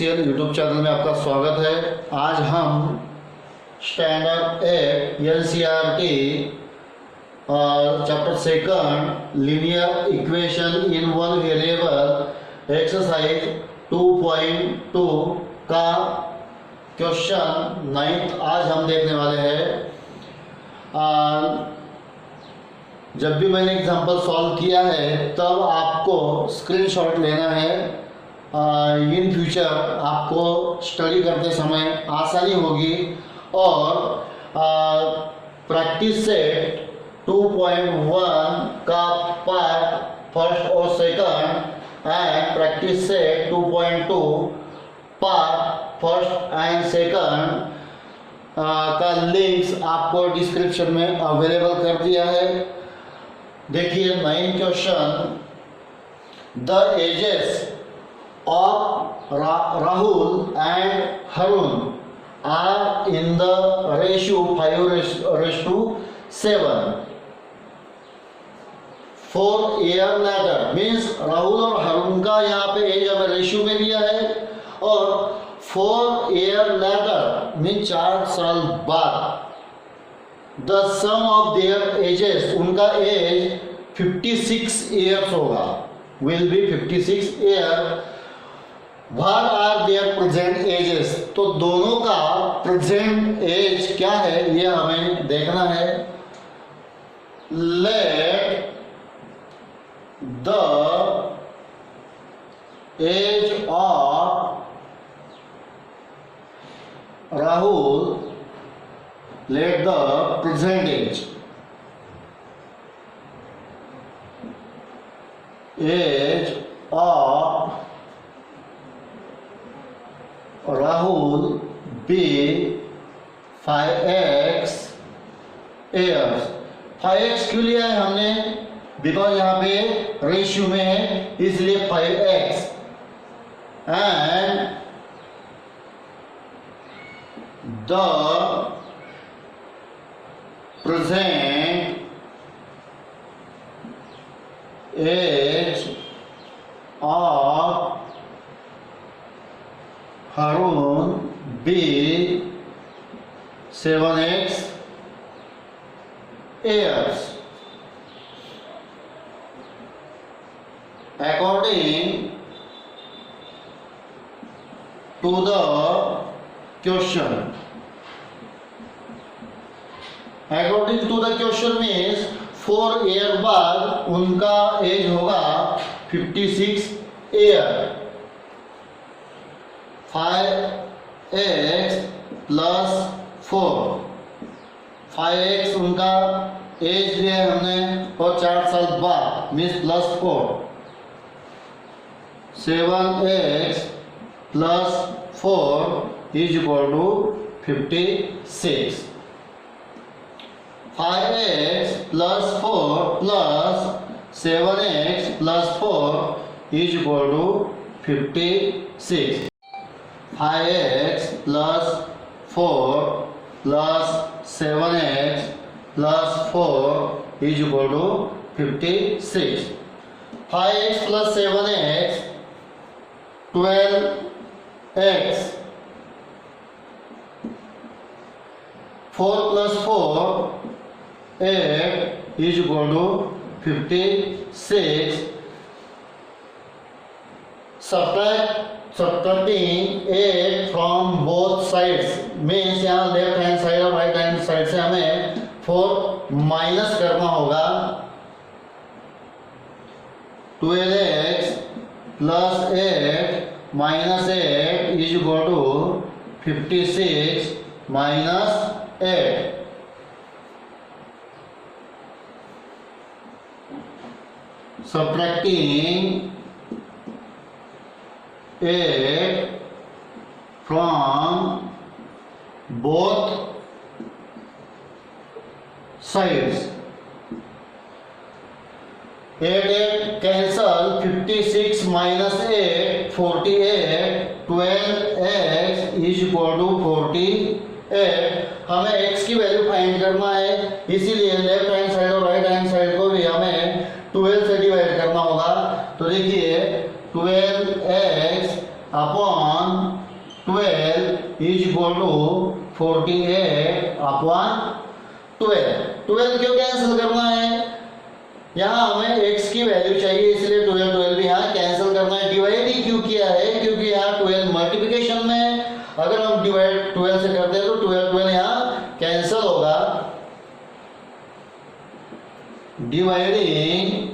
Official YouTube channel में आपका स्वागत है। आज हम standard 8 NCERT chapter second linear equation in one variable exercise 2.2 का क्वेश्चन 9 आज हम देखने वाले हैं। जब भी मैंने एग्जांपल सॉल्व किया है तब आपको स्क्रीनशॉट लेना है। इन फ्यूचर आपको स्टडी करते समय आसानी होगी और प्रैक्टिस से 2.1 का पार्ट फर्स्ट और सेकंड एंड प्रैक्टिस से 2.2 पार्ट फर्स्ट एंड सेकंड का लिंक्स आपको डिस्क्रिप्शन में अवेलेबल कर दिया है। देखिए 9 question, the ages of Rahul and Harun are in the ratio 5:7. 4 year later means Rahul और हरुण का यहाँ पे एज हमें रेशियो में दिया है और 4 year later means 4 साल बाद the sum of their ages उनका एज 56 years होगा, will be 56 year। What are their present ages? तो दोनों का प्रेजेंट एज क्या है ये हमें देखना है। Let the age of Rahul, let the present age of Rahul be 5x years। 5x क्यों लिया है हमने? बिकॉज यहाँ पे रेशियो में है इसलिए 5x and the present age of Harun be 7x years। According to the question, according to the question means 4 year बाद उनका एज होगा 56 ईयर। 5x प्लस 4, 5x उनका एज लिया है हमने और 4 साल बाद means plus 4। 7x plus 4 is equal to 56। 5x plus 4 plus 7x plus 4 is equal to 56। 5x plus 4 plus 7x plus 4 is equal to 56। 5x plus 7x 12x। 4 plus 4 8 is equal to 56। Subtracting 8 from both sides means यहाँ left hand side और right hand side से हमें 4 minus करना होगा। 12x plus 8 minus 8 is equal to 56 minus 8। Subtracting 8 from both sides। 8 cancel, 56 minus 8 48, 12x is equal to 48। हमें x की value find करना है इसीलिए लेफ्ट हैंड साइड और राइट हैंड साइड को भी हमें 12 से डिवाइड करना होगा। तो देखिए 12x upon 12 is equal to 48/12। 12 क्यों कैंसिल करना है? यहाँ हमें x की वैल्यू चाहिए, इसलिए 12 भी यहाँ कैंसिल करना है। डिवाइड ही क्यों किया है? क्योंकि यहाँ 12 मल्टीप्लिकेशन में है। अगर हम डिवाइड 12 से करते हैं तो 12 यहाँ कैंसिल होगा। Dividing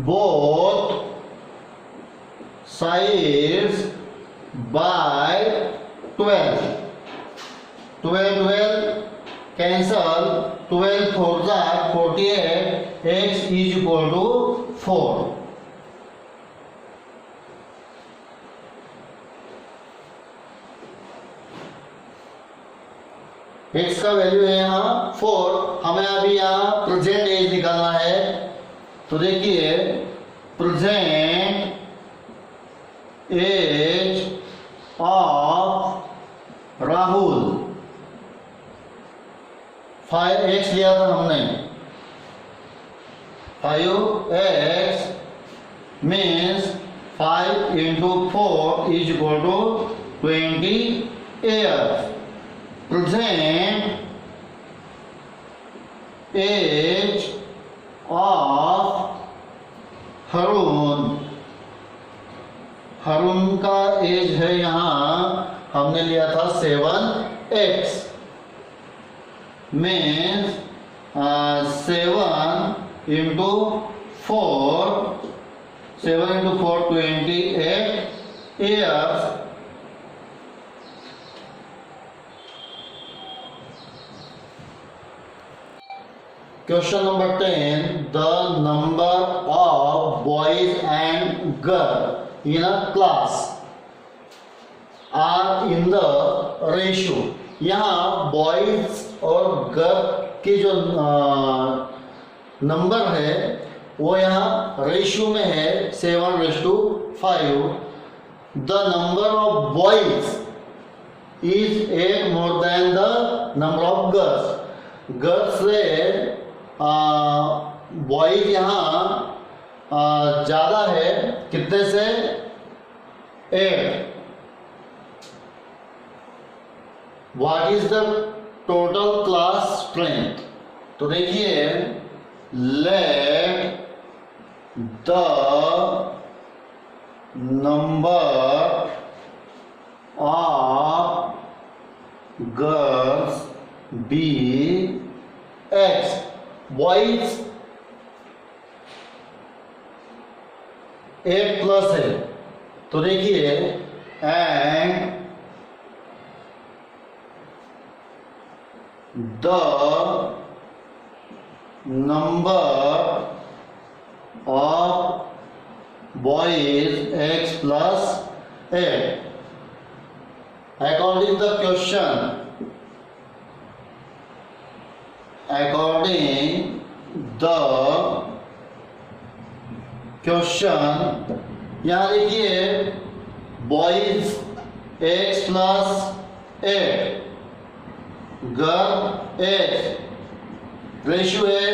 both sides by 12, 12 cancel, 12 4 48, x is equal to 4। x का वैल्यू है यहाँ 4। हमें अभी यहाँ प्रेजेंट एज निकालना है, तो देखिए present age of Rahul 5x लिया था हमने। 5x means 5 into 4 is equal to 20 years। Present age of Harun, Harun का एज है यहाँ हमने लिया था 7x means 7 into 4 28 years। Question number 10. The number of boys and girls in a class are in the ratio। यहाँ boys और girl की जो नंबर है वो यहाँ रेशियो में है 7:5। The number of boys is 8 more than the number of girls। Girls से बॉयज यहाँ ज्यादा है, कितने से? 8। What is the total class strength? तो देखिए let the number of girls be x। Boys 8+ है, तो देखिए and the number of boys x+8। According the question, according the question, यहाँ देखिए boys x+8 girl x, ratio है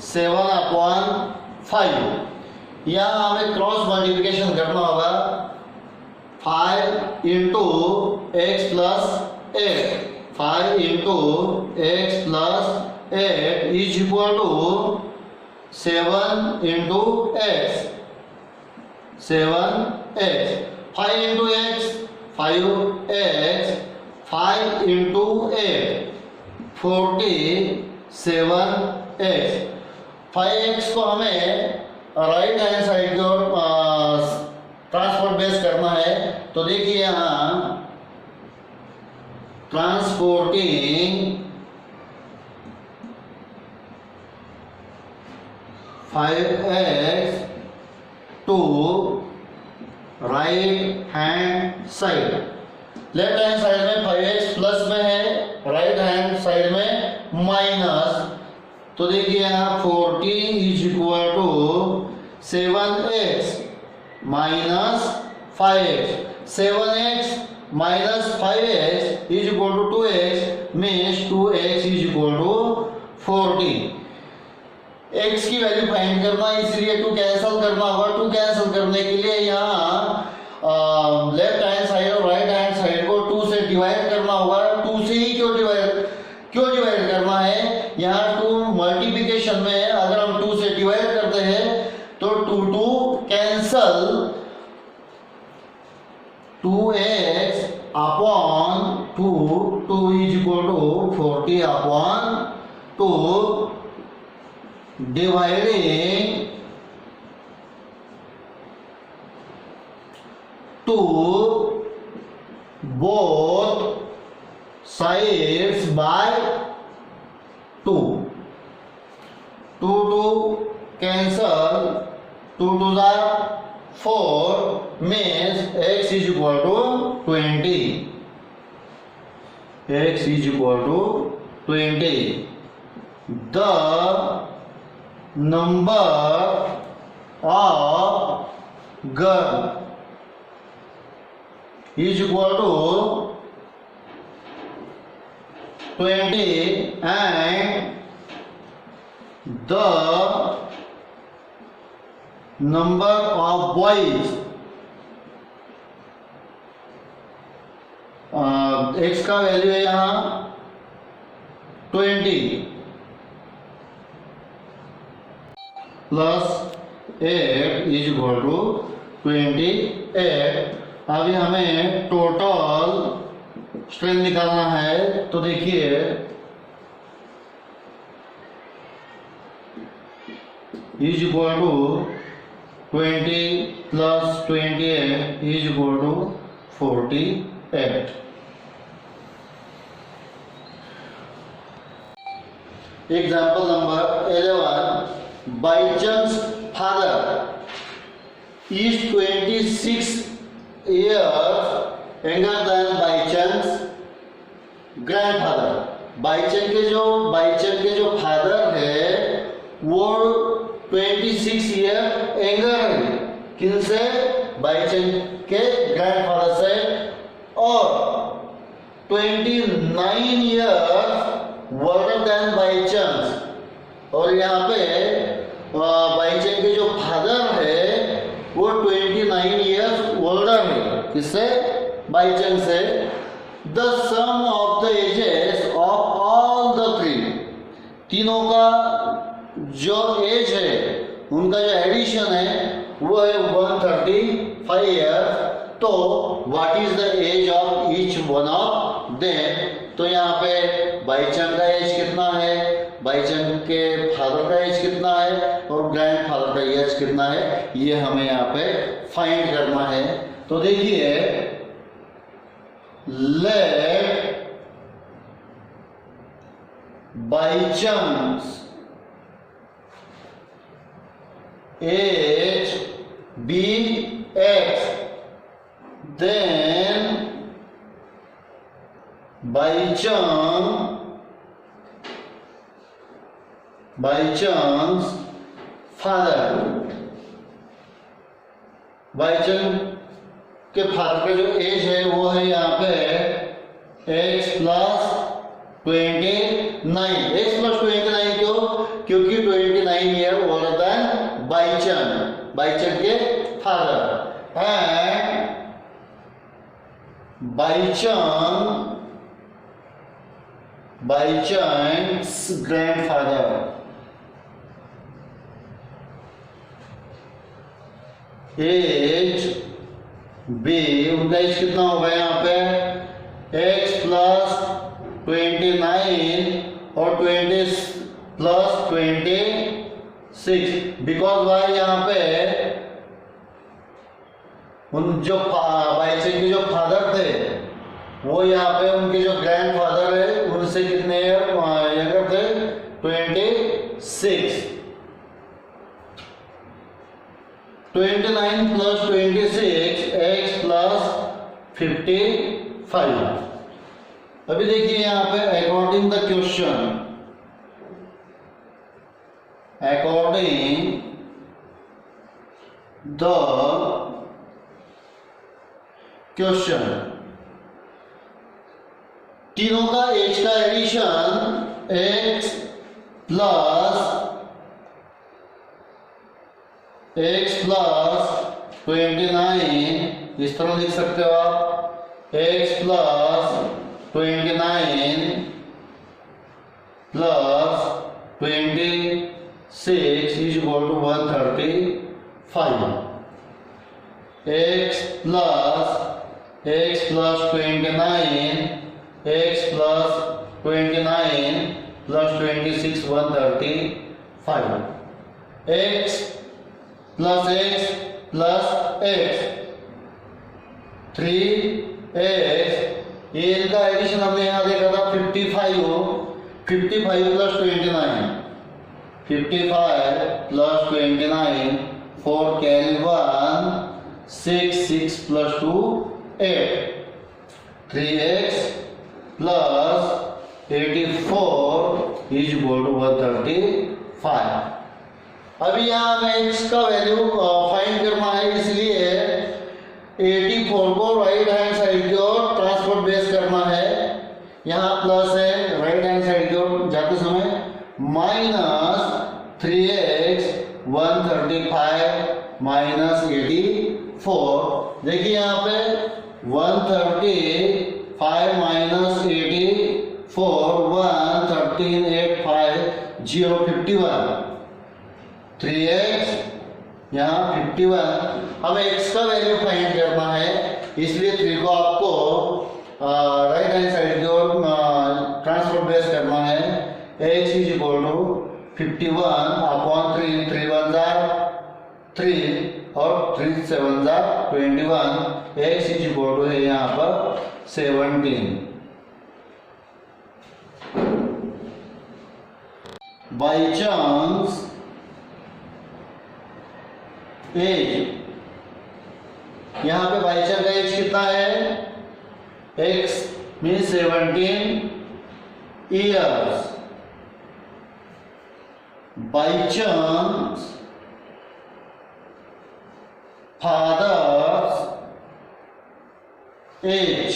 7/5। यहाँ हमें क्रॉस मल्टीप्लिकेशन करना होगा। 5 into x+8, 5 into x+8 is equal to 7 into x, 7x। 5 into x 5x, 5 into 8 47x। 5x को हमें right hand side की ओर ट्रांसपोर्ट बेस करना है, तो देखिए यहाँ transporting 5x to right hand side. Left hand side में 5x प्लस में है, राइट हैंड साइड में माइनस। तो देखिए यहाँ 40 is equal to 7x minus 5x। 7x minus 5x is equal to 2x means 2x is equal to 40। x की value find करना है, इसलिए 2 कैंसिल करना होगा। 2 कैंसिल करने के लिए यहाँ लेफ्ट हैंड साइड और राइट हैंड साइड को 2 से डिवाइड करना होगा। 2 से ही क्यों डिवाइड करना है, यहाँ 2 मल्टीप्लिकेशन में है, अगर हम 2 से डिवाइड करते हैं तो 2 cancel, 2x upon 2 is equal to 40 upon 2 dividing 2 both sides by 2 cancel, 2 2s are 4 means x is equal to 20. X is equal to 20. The number of girl is equal to 20 and the number of boys, x का value है यहाँ 20 plus 8 is equal to 28। अभी हमें total strength निकालना है, तो देखिए is equal to 20 plus 28 is equal to 48। Example number 11, Baichang's father is 26 years younger than Baichang's grandfather. बाईचंद के जो फादर है वो 26 ईयर यंगर है, किनसे? बाईचंद के ग्रैंडफादर से, और 29 ईयर्स ओल्डर देन बाईचंद। और यहाँ पे बाईचंद के जो फादर है वो 29 ईयर्स ओल्डर है, किससे? बाईचंद से। The sum of the ages of all the three, तीनों का जो एज है उनका जो एडिशन है वो है 135 ईयर्स। तो what is the age of each one of them? तो यहाँ पे बाईचंद का एज कितना है, बाईचंद के फादर का एज कितना है और ग्रैंड फादर का एज कितना है, ये हमें यहाँ पे फाइंड करना है। तो देखिए, let Baichand age be x, then Baichand's father, बाईचंद के फादर का जो एज है वो है यहाँ पे x प्लस 29। x प्लस 29 क्यों? क्योंकि 29 ईयर ओल्डर देन बाईचंद के father. And Baichand's grandfather, age be, उनका एज कितना होगा यहाँ पे? x प्लस 29 और 20 प्लस 26, बिकॉज वाई यहाँ पे उन जो बाईचंद के जो फादर थे वो यहाँ पे उनके जो ग्रैंडफादर है उनसे कितने यंगर थे? 26। 29 प्लस 26 x प्लस 55। अभी देखिए यहाँ पे according the question, according the question, तीनों का एज का addition x plus x plus 29, इस तरह लिख सकते हो आप, x plus 29 plus 26 is equal to 135। x plus 29 x plus 29 plus 26 135, x plus x 3x, ये इनका एडिशन हमने यहाँ देखा था 55 plus 29, 55 plus 29 4 carry 1 6 plus 2 8, 3x plus 84 is equal to 135। अभी यहाँ हमें x का वैल्यू फाइंड करना है, इसलिए 84 को राइट हैंड साइड की ओर ट्रांसफर बेस करना है। यहाँ प्लस है, राइट हैंड साइड की ओर जाते समय माइनस 3x 135 माइनस 84। देखिए यहाँ पे 135 माइनस 84 113 8 5 0 51, 3x यहाँ 51। हमें x का वैल्यू फाइंड करना है, इसलिए 3 को आपको राइट हैंड साइड की ओर ट्रांसफर बेस करना है। x is equal to 51 upon 3, 3 1 3 और 3 7 21, x इज इक्वल टू है यहाँ पर 17। बाई चांस एज, यहाँ पे बाई चांस का एज कितना है, x mean 17 years। By chance father's age,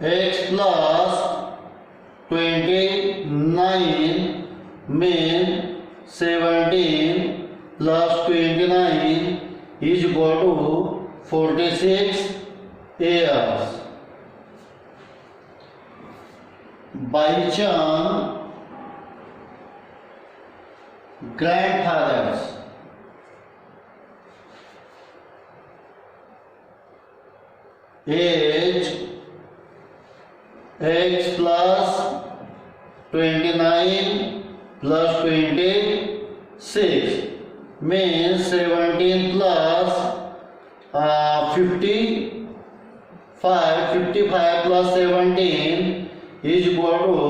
x plus 29 mean 17 plus 29 is equal to 46 years। By chance grandfather's age, x plus 29 plus 26 mean 17 plus 55 plus 17 is equal to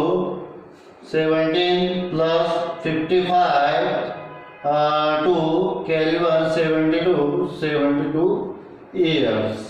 17 plus 55 2 carry 1 72 years।